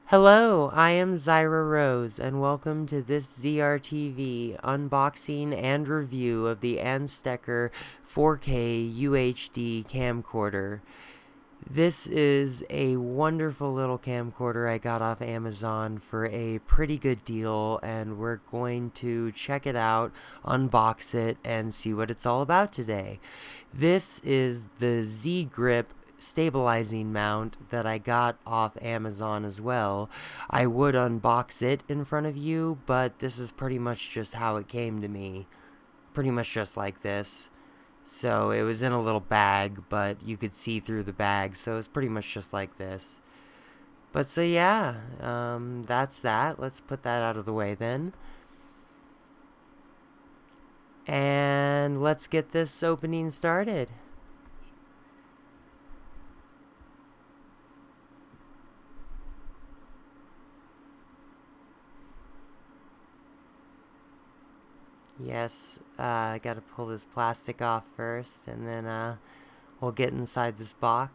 Hello, I am Zyra Rose, and welcome to this ZRTV unboxing and review of the Ansteker 4K UHD camcorder. This is a wonderful little camcorder I got off Amazon for a pretty good deal, and we're going to check it out, unbox it, and see what it's all about today. This is the Z-Grip stabilizing mount that I got off Amazon as well. I would unbox it in front of you, but this is pretty much just how it came to me. Pretty much just like this. So it was in a little bag, but you could see through the bag, so it's pretty much just like this. But so yeah, that's that. Let's put that out of the way then. And let's get this opening started. Yes, I gotta pull this plastic off first, and then we'll get inside this box.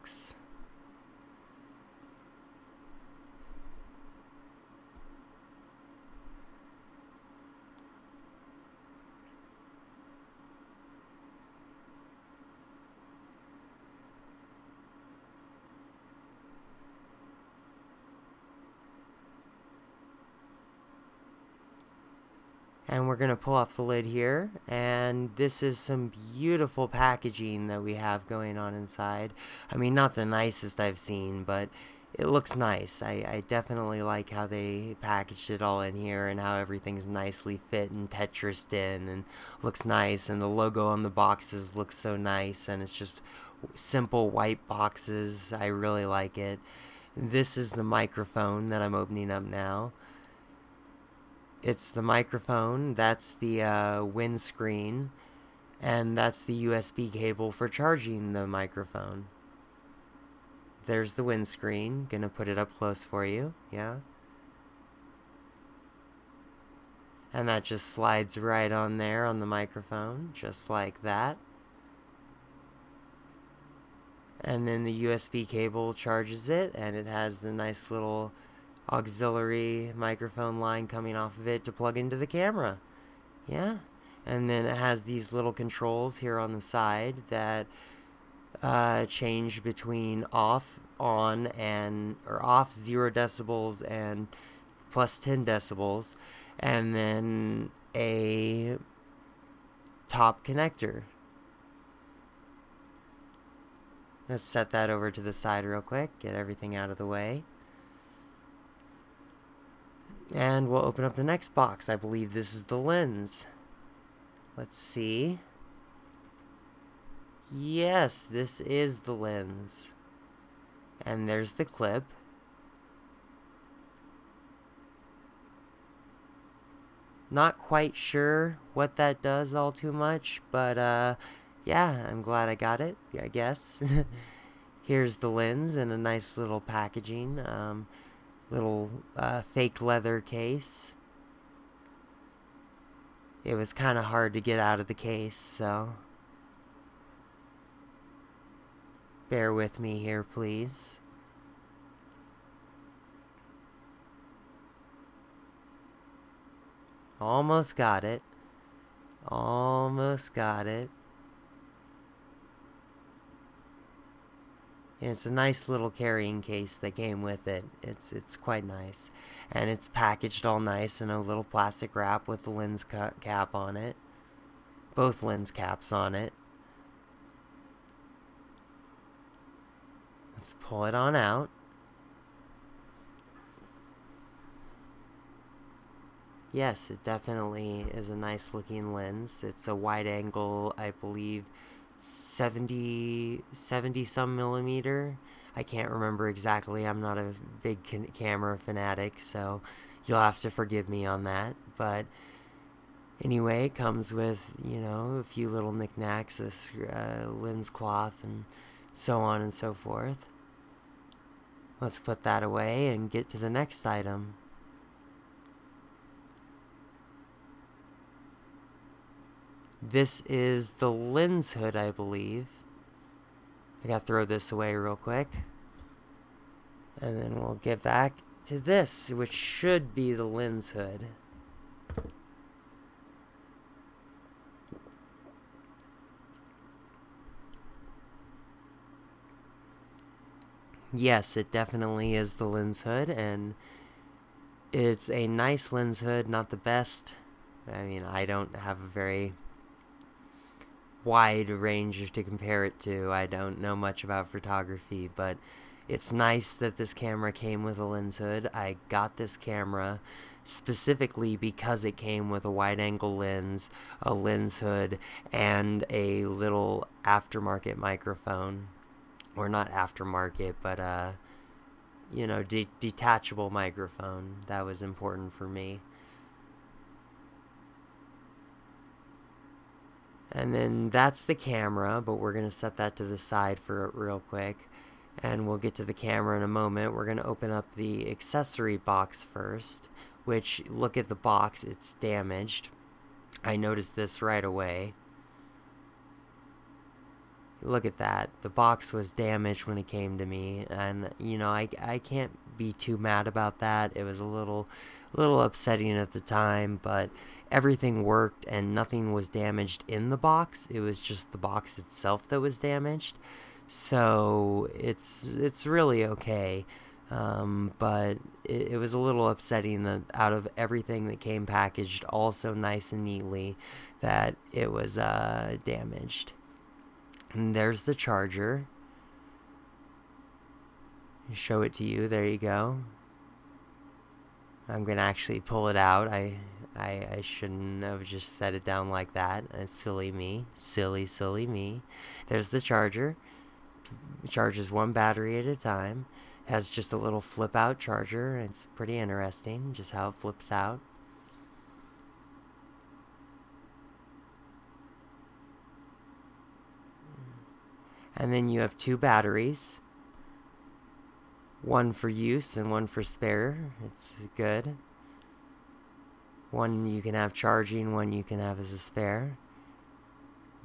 And we're going to pull off the lid here, and this is some beautiful packaging that we have going on inside. I mean, not the nicest I've seen, but it looks nice. I definitely like how they packaged it all in here, and how everything's nicely fit and Tetrised in, and looks nice, and the logo on the boxes looks so nice, and it's just simple white boxes. I really like it. This is the microphone that I'm opening up now. It's the microphone, that's the windscreen, and that's the USB cable for charging the microphone. There's the windscreen. Gonna put it up close for you, yeah. And that just slides right on there on the microphone, just like that. And then the USB cable charges it, and it has the nice little auxiliary microphone line coming off of it to plug into the camera. Yeah. And then it has these little controls here on the side that change between off, on, or off 0 decibels and plus 10 decibels, and then a top connector. Let's set that over to the side real quick, get everything out of the way. And we'll open up the next box. I believe this is the lens. Let's see. Yes, this is the lens. And there's the clip. Not quite sure what that does all too much, but yeah, I'm glad I got it, I guess. Here's the lens in a nice little packaging. Little fake leather case. It was kind of hard to get out of the case, so bear with me here, please. Almost got it. Almost got it. And it's a nice little carrying case that came with it. It's quite nice. And it's packaged all nice in a little plastic wrap with the lens cap on it. Both lens caps on it. Let's pull it on out. Yes, it definitely is a nice looking lens. It's a wide angle, I believe 70 some millimeter. I can't remember exactly. I'm not a big camera fanatic, so you'll have to forgive me on that. But anyway, it comes with, you know, a few little knickknacks, this lens cloth, and so on and so forth. Let's put that away and get to the next item. This is the lens hood, I believe. I gotta throw this away real quick. And then we'll get back to this, which should be the lens hood. Yes, it definitely is the lens hood, and it's a nice lens hood, not the best. I mean, I don't have a very wide range to compare it to. I don't know much about photography, but it's nice that this camera came with a lens hood. I got this camera specifically because it came with a wide-angle lens, a lens hood, and a little aftermarket microphone. Or not aftermarket, but you know, detachable microphone. That was important for me. And then that's the camera, but we're going to set that to the side for real quick. And we'll get to the camera in a moment. We're going to open up the accessory box first, which, look at the box, it's damaged. I noticed this right away. Look at that. The box was damaged when it came to me, and you know, I can't be too mad about that. It was a little upsetting at the time, but everything worked and nothing was damaged in the box. It was just the box itself that was damaged. So it's really okay. But it was a little upsetting that out of everything that came packaged all so nice and neatly, that it was damaged. And there's the charger. Show it to you. There you go. I'm going to actually pull it out. I shouldn't have just set it down like that. Silly me. Silly me. There's the charger. It charges one battery at a time. It has just a little flip-out charger. It's pretty interesting just how it flips out. And then you have two batteries. One for use and one for spare. It's good. One you can have charging, one you can have as a spare.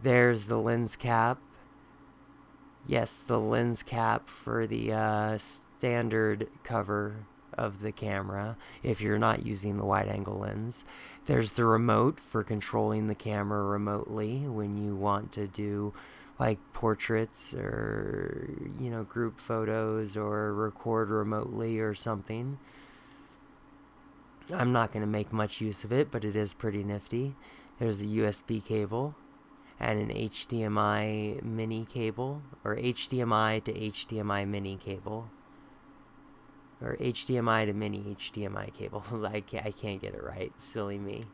There's the lens cap. Yes, the lens cap for the standard cover of the camera if you're not using the wide-angle lens. There's the remote for controlling the camera remotely when you want to do like portraits or, you know, group photos or record remotely or something. I'm not going to make much use of it, but it is pretty nifty. There's a USB cable and an HDMI mini cable, or HDMI to HDMI mini cable, or HDMI to mini HDMI cable. I can't get it right. Silly me.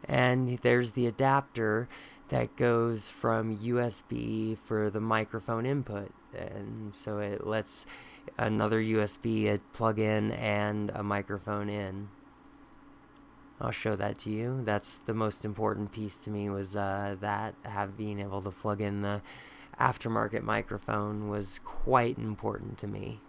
And there's the adapter that goes from USB for the microphone input, and so it lets another USB plug in and a microphone in. I'll show that to you. That's the most important piece to me, was being able to plug in the aftermarket microphone was quite important to me.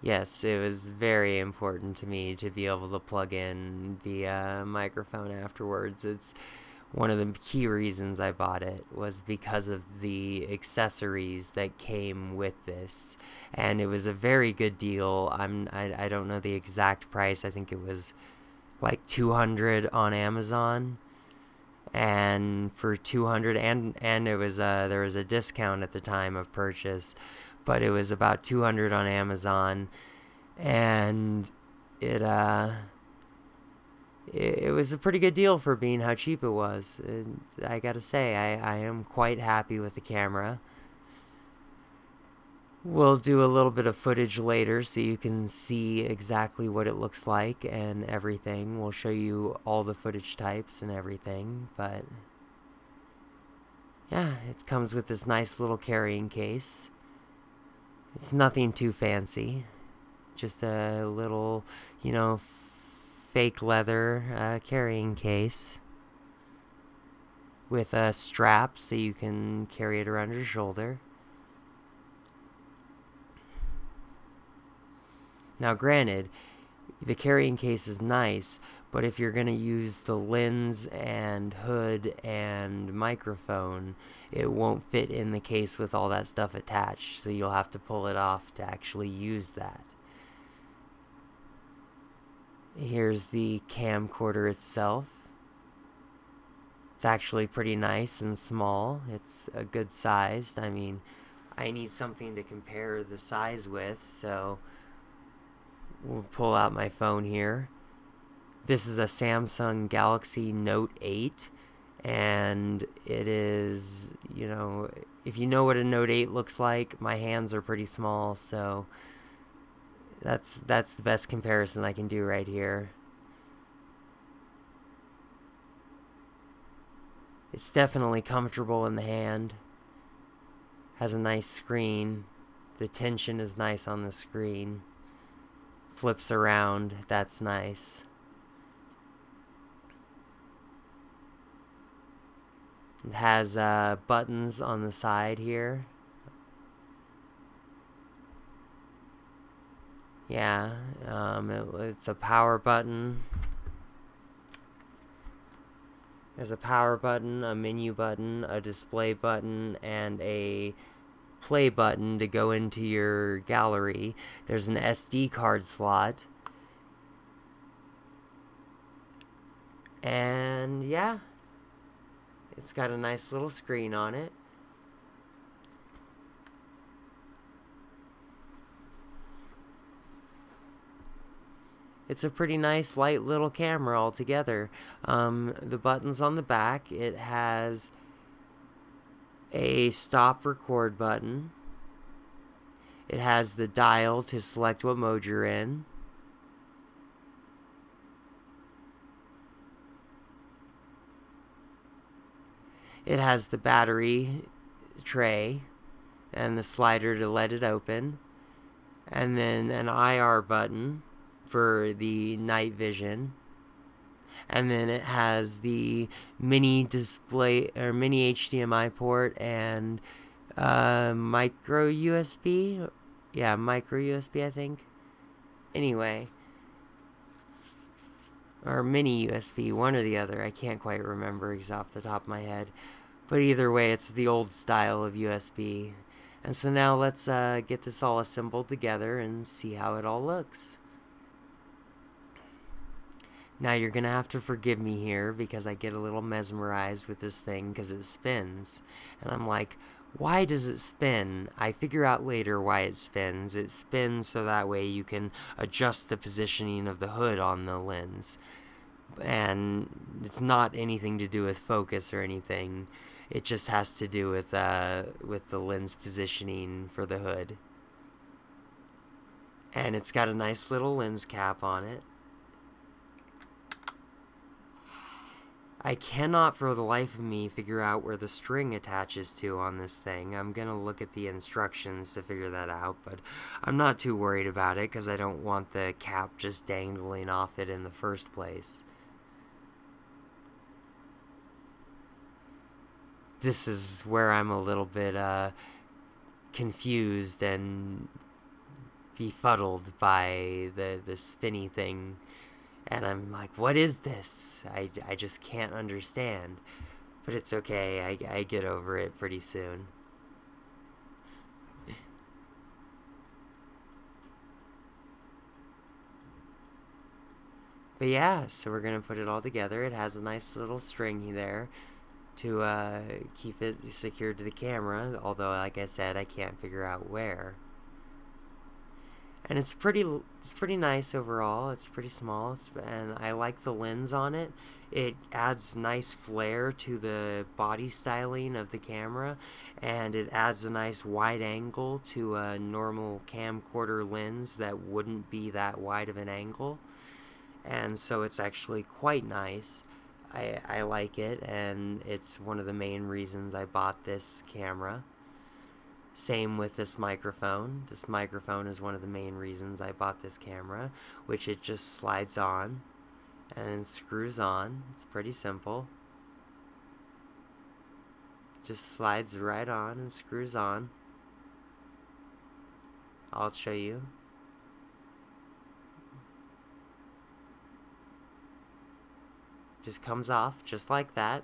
Yes, it was very important to me to be able to plug in the microphone afterwards. It's one of the key reasons I bought it, was because of the accessories that came with this. And it was a very good deal. I don't know the exact price. I think it was like $200 on Amazon. And for $200, and it was there was a discount at the time of purchase, but it was about $200 on Amazon, and it was a pretty good deal for being how cheap it was. I gotta say, I am quite happy with the camera. We'll do a little bit of footage later so you can see exactly what it looks like and everything. We'll show you all the footage types and everything, but yeah, it comes with this nice little carrying case. It's nothing too fancy, just a little, you know, fake leather carrying case with a strap so you can carry it around your shoulder. Now granted, the carrying case is nice, But if you're going to use the lens and hood and microphone, it won't fit in the case with all that stuff attached, so you'll have to pull it off to actually use that. Here's the camcorder itself. It's actually pretty nice and small. It's a good size. I mean, I need something to compare the size with, so we'll pull out my phone here. This is a Samsung Galaxy Note 8, and it is, you know, if you know what a Note 8 looks like, my hands are pretty small, so that's the best comparison I can do right here. It's definitely comfortable in the hand. Has a nice screen. The tension is nice on the screen. Flips around, that's nice. It has buttons on the side here. Yeah, it's a power button. There's a power button, a menu button, a display button, and a play button to go into your gallery. There's an SD card slot. And yeah, it's got a nice little screen on it. It's a pretty nice, light little camera altogether. The buttons on the back, it has a stop record button. It has the dial to select what mode you're in. It has the battery tray and the slider to let it open. And then an IR button for the night vision, and then it has the mini display or mini HDMI port and micro USB. Yeah, micro USB, I think. Anyway, or mini USB, one or the other. I can't quite remember off the top of my head. But either way, it's the old style of USB. And so now let's get this all assembled together and see how it all looks. Now you're going to have to forgive me here because I get a little mesmerized with this thing because it spins. And I'm like, why does it spin? I figure out later why it spins. It spins so that way you can adjust the positioning of the hood on the lens. And it's not anything to do with focus or anything. It just has to do with the lens positioning for the hood. And it's got a nice little lens cap on it. I cannot for the life of me figure out where the string attaches to on this thing. I'm going to look at the instructions to figure that out, but I'm not too worried about it because I don't want the cap just dangling off it in the first place. This is where I'm a little bit confused and befuddled by the spinny thing, and I'm like, what is this? I just can't understand, but it's okay. I get over it pretty soon. But yeah, so we're gonna put it all together. It has a nice little string there to keep it secured to the camera, although like I said, I can't figure out where. And it's pretty nice overall. It's pretty small, and I like the lens on it. It adds nice flare to the body styling of the camera, and it adds a nice wide angle to a normal camcorder lens that wouldn't be that wide of an angle. And so it's actually quite nice. I like it, and it's one of the main reasons I bought this camera. Same with this microphone. This microphone is one of the main reasons I bought this camera, which it just slides on and screws on. It's pretty simple. Just slides right on and screws on. I'll show you. just comes off just like that.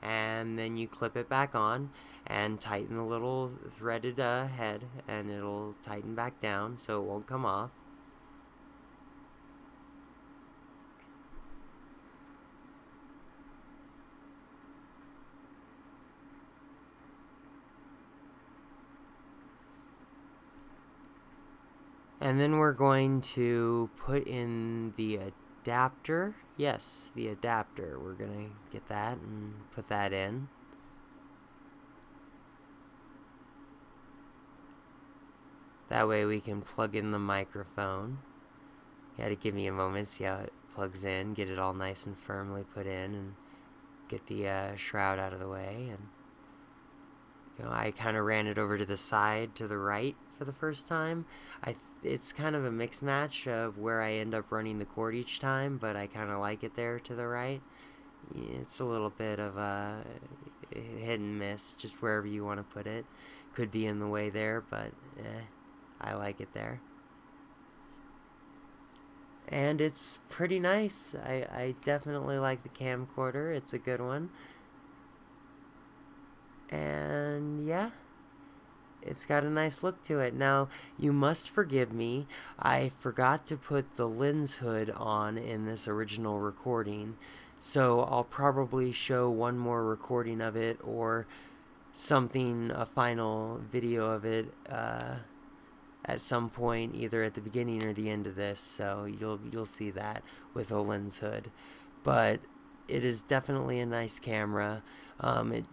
And then you clip it back on and tighten the little threaded head, and it'll tighten back down so it won't come off. And then we're going to put in the adapter. Yes, the adapter. We're going to get that and put that in. That way we can plug in the microphone. You had to give me a moment, see how it plugs in, get it all nice and firmly put in, and get the shroud out of the way. And I kind of ran it over to the side, to the right for the first time. It's kind of a mix match of where I end up running the cord each time, but I kind of like it there to the right. It's a little bit of a hit and miss, just wherever you want to put it. Could be in the way there, but I like it there. And it's pretty nice. I definitely like the camcorder. It's a good one. And yeah, it's got a nice look to it. Now, you must forgive me, I forgot to put the lens hood on in this original recording, so I'll probably show one more recording of it or something, a final video of it at some point, either at the beginning or the end of this, so you'll see that with a lens hood. But it is definitely a nice camera. It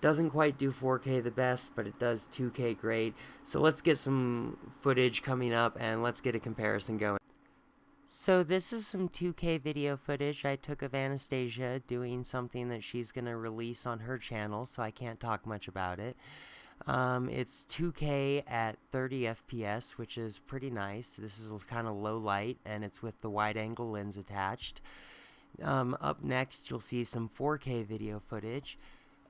doesn't quite do 4K the best, but it does 2K great. So let's get some footage coming up and let's get a comparison going. So this is some 2K video footage I took of Anastasia doing something that she's going to release on her channel, so I can't talk much about it. It's 2K at 30 FPS, which is pretty nice. This is kind of low light, and it's with the wide-angle lens attached. Up next, you'll see some 4K video footage.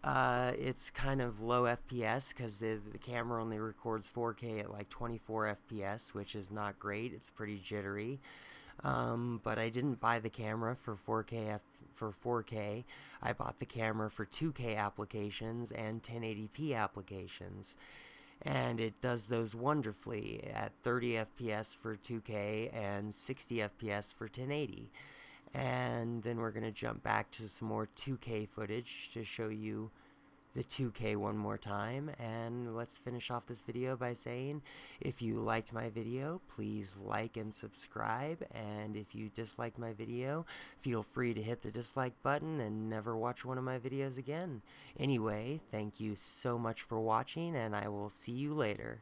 It's kind of low FPS because the camera only records 4K at like 24 FPS, which is not great. It's pretty jittery. But I didn't buy the camera for 4K. I bought the camera for 2K applications and 1080p applications. And it does those wonderfully at 30 FPS for 2K and 60 FPS for 1080. And then we're going to jump back to some more 2K footage to show you the 2K one more time. And let's finish off this video by saying, if you liked my video, please like and subscribe. And if you disliked my video, feel free to hit the dislike button and never watch one of my videos again. Anyway, thank you so much for watching, and I will see you later.